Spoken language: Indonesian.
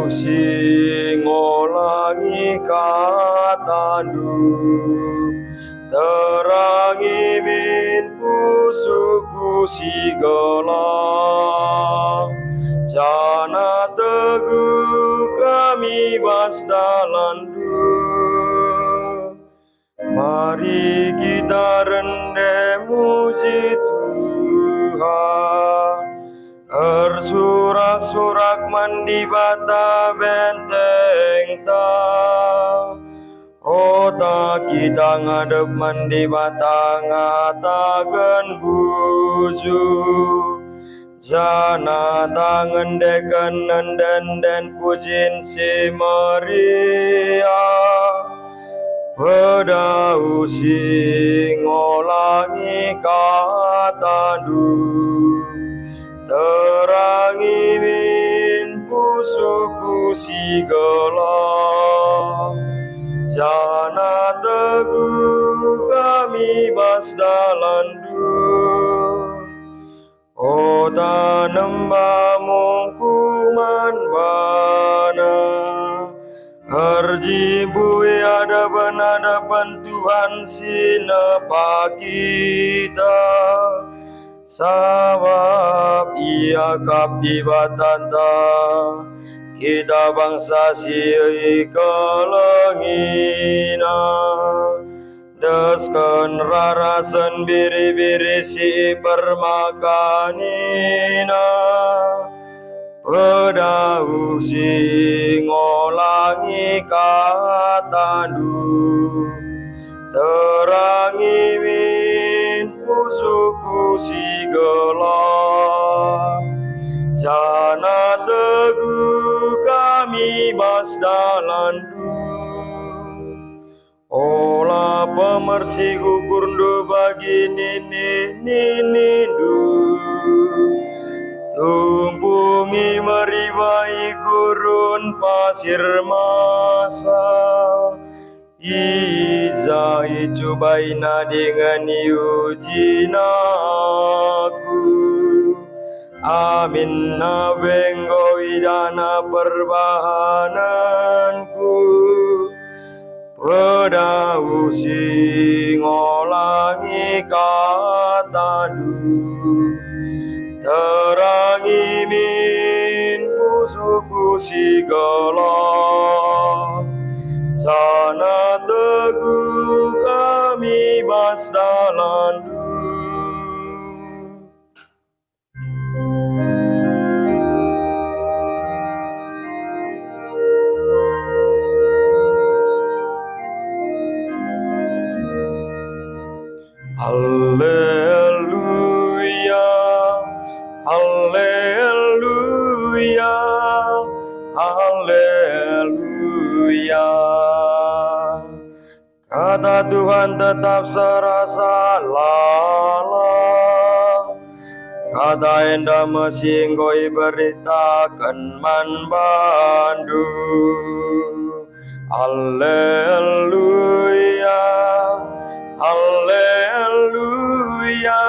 usi ngolangi katandu terangi min pusuku sigala jana teguh kami basdalandu. Mari kita rendam muji Tuhan, ersurak-surak mandi bata benteng ta. Ota kita ngadep mandi bata ngatakan buju, jana tangan dekan nenden pujin si Maria. Pedau sing ngolangi katandu terangi min pusuku sigala jana teguh kami basdalandu. Ota nembah mungkuman bana Harjibui hadapan Tuhan sinapa kita, sabab ia kapdi batanta kita bangsa sioi kelengina desken rarasan biri-biri si permakanina. Pedau sing ngolangi katandu terangi min pusuku sigala jana teguh kami basdalandu. Olah pemersih gukurndo bagi nini-nini-du tumpungi meribai gurun pasir masa Iza icubaina dengan yujina aku Amin na benggo idana perbahananku Pedau sing ngolangi katandu terangi min pusuku sigala jana teguh kami basdalandu. Haleluya, haleluya, haleluya. Kata Tuhan tetap serasa lala, kata enda mesinggoi beritakan man bandu. Haleluya, haleluya,